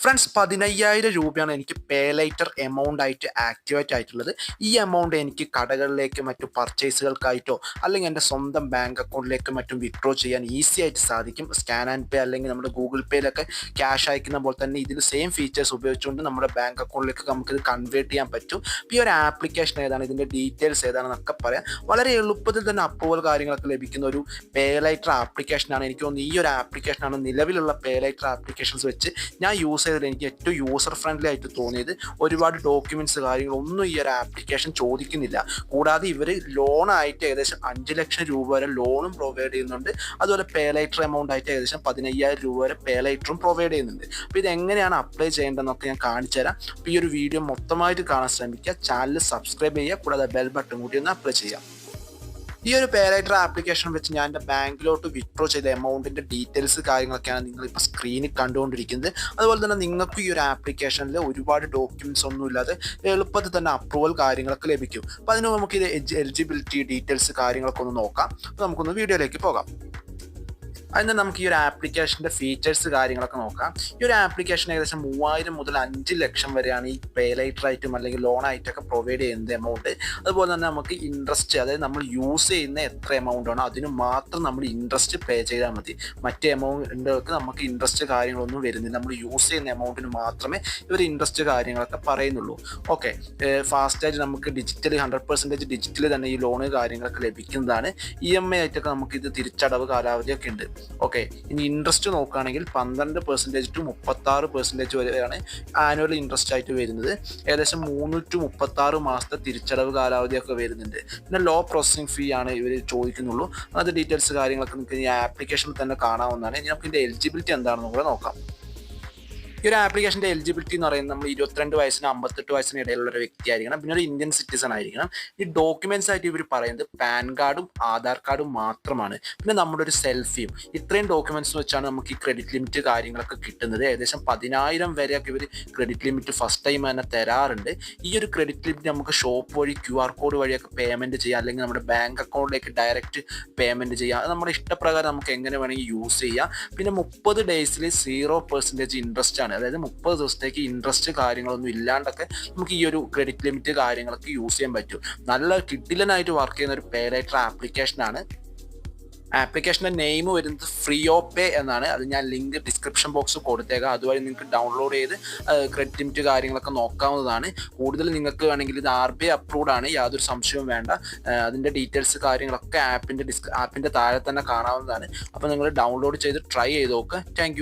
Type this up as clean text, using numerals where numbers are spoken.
Friends 15,000 രൂപയാണ് എനിക്ക് പേ lighter amount ആയിട്ട് ആക്ടിവേറ്റ് ആയിട്ടുള്ളത്. ഈ എമൗണ്ട് എനിക്ക് കടകളിലേക്ക് മറ്റു പർച്ചേസുകൾക്കായിട്ടോ അല്ലെങ്കിൽ എൻ്റെ സ്വന്തം ബാങ്ക് അക്കൗണ്ടിലേക്ക് മറ്റും വിത്ഡ്രോ ചെയ്യാൻ ഈസി ആയിട്ട് സാധിക്കും. സ്കാൻ ആൻഡ് പേ അല്ലെങ്കിൽ നമ്മുടെ ഗൂഗിൾ പേയിലൊക്കെ ക്യാഷ് അയക്കുന്ന പോലെ തന്നെ ഇതിൽ സെയിം ഫീച്ചേഴ്സ് ഉപയോഗിച്ചുകൊണ്ട് നമ്മുടെ ബാങ്ക് അക്കൗണ്ടിലേക്ക് നമുക്കിത് കൺവേർട്ട് ചെയ്യാൻ പറ്റും. ഈ ഒരു ആപ്ലിക്കേഷൻ ഏതാണ്, ഇതിൻ്റെ ഡീറ്റെയിൽസ് ഏതാണെന്നൊക്കെ പറയാം. വളരെ എളുപ്പത്തിൽ തന്നെ അപ്രൂവൽ കാര്യങ്ങളൊക്കെ ലഭിക്കുന്ന ഒരു പേ ലൈറ്റർ ആപ്ലിക്കേഷനാണ്. എനിക്ക് തോന്നുന്നു ഈ ഒരു ആപ്ലിക്കേഷനാണ് നിലവിലുള്ള പേ ലൈറ്റർ ആപ്ലിക്കേഷൻസ് വെച്ച് ഞാൻ യൂസ് ചെയ്തതിൽ എനിക്ക് ഏറ്റവും യൂസർ ഫ്രണ്ട്ലി ആയിട്ട് തോന്നിയത്. ഒരുപാട് ഡോക്യുമെൻറ്റ്സ് കാര്യങ്ങളൊന്നും ഈ ഒരു ആപ്ലിക്കേഷൻ ചോദിക്കുന്നില്ല. കൂടാതെ ഇവർ ലോണായിട്ട് ഏകദേശം 5 ലക്ഷം രൂപ വരെ ലോണും പ്രൊവൈഡ് ചെയ്യുന്നുണ്ട്. അതുപോലെ പേ ലൈറ്റർ എമൗണ്ട് ആയിട്ട് ഏകദേശം 15,000 രൂപ വരെ പേ ലൈറ്ററും പ്രൊവൈഡ് ചെയ്യുന്നുണ്ട്. അപ്പോൾ ഇതെങ്ങനെയാണ് അപ്ലൈ ചെയ്യേണ്ടതെന്നൊക്കെ ഞാൻ കാണിച്ചു തരാം. അപ്പോൾ ഈ ഒരു വീഡിയോ മൊത്തമായിട്ട് കാണാൻ ശ്രമിക്കുക. ചാനൽ സബ്സ്ക്രൈബ് ചെയ്യുക. കൂടാതെ ബെൽ ബട്ടൺ കൂടി ഒന്ന് അപ്ലൈ ചെയ്യാം. ഈ ഒരു പേ ലൈറ്റർ ആപ്ലിക്കേഷൻ വെച്ച് ഞാൻ എൻ്റെ ബാങ്കിലോട്ട് വിത്ഡ്രോ ചെയ്ത എമൗണ്ടിൻ്റെ ഡീറ്റെയിൽസ് കാര്യങ്ങളൊക്കെയാണ് നിങ്ങളിപ്പോൾ സ്ക്രീനിൽ കണ്ടുകൊണ്ടിരിക്കുന്നത്. അതുപോലെ തന്നെ നിങ്ങൾക്ക് ഈ ഒരു ആപ്ലിക്കേഷനിൽ ഒരുപാട് ഡോക്യുമെൻറ്റ്സ് ഒന്നും ഇല്ലാതെ എളുപ്പത്തിൽ തന്നെ അപ്രൂവൽ കാര്യങ്ങളൊക്കെ ലഭിക്കും. അപ്പോൾ അതിന് നമുക്ക് ഇത് എലിജിബിലിറ്റി ഡീറ്റെയിൽസ് കാര്യങ്ങളൊക്കെ ഒന്ന് നോക്കാം. അപ്പോൾ നമുക്കൊന്ന് വീഡിയോയിലേക്ക് പോകാം. അതിന് നമുക്ക് ഈ ഒരു ആപ്ലിക്കേഷൻ്റെ ഫീച്ചേഴ്സ് കാര്യങ്ങളൊക്കെ നോക്കാം. ഈ ഒരു ആപ്ലിക്കേഷൻ ഏകദേശം 3,000 മുതൽ 5 ലക്ഷം വരെയാണ് ഈ പേ ലൈറ്റർ ആയിട്ടും അല്ലെങ്കിൽ ലോൺ ആയിട്ടൊക്കെ പ്രൊവൈഡ് ചെയ്യുന്നത് എമൗണ്ട്. അതുപോലെ തന്നെ നമുക്ക് ഇൻട്രസ്റ്റ്, അതായത് നമ്മൾ യൂസ് ചെയ്യുന്ന എത്ര എമൗണ്ട് ആണോ അതിന് മാത്രം നമ്മൾ ഇൻട്രസ്റ്റ് പേ ചെയ്താൽ മതി. മറ്റ് എമൗണ്ടുകൾക്ക് നമുക്ക് ഇൻട്രസ്റ്റ് കാര്യങ്ങളൊന്നും വരുന്നില്ല. നമ്മൾ യൂസ് ചെയ്യുന്ന എമൗണ്ടിന് മാത്രമേ ഇവർ ഇൻട്രസ്റ്റ് കാര്യങ്ങളൊക്കെ പറയുന്നുള്ളൂ. ഓക്കെ, ഫാസ്റ്റായിട്ട് നമുക്ക് ഡിജിറ്റലി 100% ഡിജിറ്റലി തന്നെ ഈ ലോണ് കാര്യങ്ങളൊക്കെ ലഭിക്കുന്നതാണ്. EMI ആയിട്ടൊക്കെ നമുക്കിത് തിരിച്ചടവ് കാലാവധിയൊക്കെ ഉണ്ട്. ഓക്കെ, ഇനി ഇൻട്രസ്റ്റ് നോക്കുകയാണെങ്കിൽ 12% ടു 36% വരെയാണ് ആനുവൽ ഇൻട്രസ്റ്റ് ആയിട്ട് വരുന്നത്. ഏകദേശം 3 to 36 മാസത്തെ തിരിച്ചടവ് കാലാവധിയൊക്കെ വരുന്നുണ്ട്. പിന്നെ ലോ പ്രോസസ്സിംഗ് ഫീ ആണ് ഇവർ ചോദിക്കുന്നുള്ളൂ. അത് ഡീറ്റെയിൽസ് കാര്യങ്ങളൊക്കെ നിങ്ങൾക്ക് ഈ ആപ്ലിക്കേഷനിൽ തന്നെ കാണാവുന്നതാണ്. ഇനി നമുക്ക് ഇതിൻ്റെ എലിജിബിലിറ്റി എന്താണെന്ന് കൂടെ നോക്കാം. ഈ ഒരു ആപ്ലിക്കേഷൻ്റെ എലിജിബിലിറ്റി എന്ന് പറയുന്നത് നമ്മൾ 22 വയസ്സിന് 58 വയസ്സിന് ഇടയിലുള്ള ഒരു വ്യക്തിയായിരിക്കണം. പിന്നെ ഒരു ഇന്ത്യൻ സിറ്റിസൺ ആയിരിക്കണം. ഈ ഡോക്യുമെന്റ്സ് ആയിട്ട് ഇവർ പറയുന്നത് പാൻ കാർഡും ആധാർ കാർഡും മാത്രമാണ്. പിന്നെ നമ്മുടെ ഒരു സെൽഫിയും. ഇത്രയും ഡോക്യുമെന്റ്സ് വെച്ചാണ് നമുക്ക് ഈ ക്രെഡിറ്റ് ലിമിറ്റ് കാര്യങ്ങളൊക്കെ കിട്ടുന്നത്. ഏകദേശം 10,000 വരെയൊക്കെ ഇവർ ക്രെഡിറ്റ് ലിമിറ്റ് ഫസ്റ്റ് ടൈം തന്നെ തരാറുണ്ട്. ഈ ഒരു ക്രെഡിറ്റ് ലിമിറ്റ് നമുക്ക് ഷോപ്പ് വഴി QR കോഡ് വഴിയൊക്കെ പേയ്മെന്റ് ചെയ്യാം, അല്ലെങ്കിൽ നമ്മുടെ ബാങ്ക് അക്കൗണ്ടിലേക്ക് ഡയറക്റ്റ് പേയ്മെന്റ് ചെയ്യാം. അത് നമ്മുടെ ഇഷ്ടപ്രകാരം നമുക്ക് എങ്ങനെ വേണമെങ്കിൽ യൂസ് ചെയ്യാം. പിന്നെ 30 ഡേയ്സിൽ 0% ഇൻട്രസ്റ്റ് ആണ്. അതായത് 30 ദിവസത്തേക്ക് ഇൻട്രസ്റ്റ് കാര്യങ്ങളൊന്നും ഇല്ലാണ്ടൊക്കെ നമുക്ക് ഈ ഒരു ക്രെഡിറ്റ് ലിമിറ്റ് കാര്യങ്ങളൊക്കെ യൂസ് ചെയ്യാൻ പറ്റും. നല്ല കിഡിലനായിട്ട് വർക്ക് ചെയ്യുന്ന ഒരു പേ ലൈറ്റർ ആപ്ലിക്കേഷനാണ്. ആപ്ലിക്കേഷൻ്റെ നെയിം വരുന്നത് ഫ്രീയോപേ എന്നാണ്. അത് ഞാൻ ലിങ്ക് ഡിസ്ക്രിപ്ഷൻ ബോക്സ് കൊടുത്തേക്കാം. അതുവഴി നിങ്ങൾക്ക് ഡൗൺലോഡ് ചെയ്ത് ക്രെഡിറ്റ് ലിമിറ്റ് കാര്യങ്ങളൊക്കെ നോക്കാവുന്നതാണ്. കൂടുതൽ നിങ്ങൾക്ക് വേണമെങ്കിൽ ഇത് RBI അപ്രൂവ്ഡ് ആണ്, യാതൊരു സംശയവും വേണ്ട. അതിൻ്റെ ഡീറ്റെയിൽസ് കാര്യങ്ങളൊക്കെ ആപ്പിൻ്റെ താഴെ തന്നെ കാണാവുന്നതാണ്. അപ്പോൾ നിങ്ങൾ ഡൗൺലോഡ് ചെയ്ത് ട്രൈ ചെയ്ത് നോക്കുക. താങ്ക്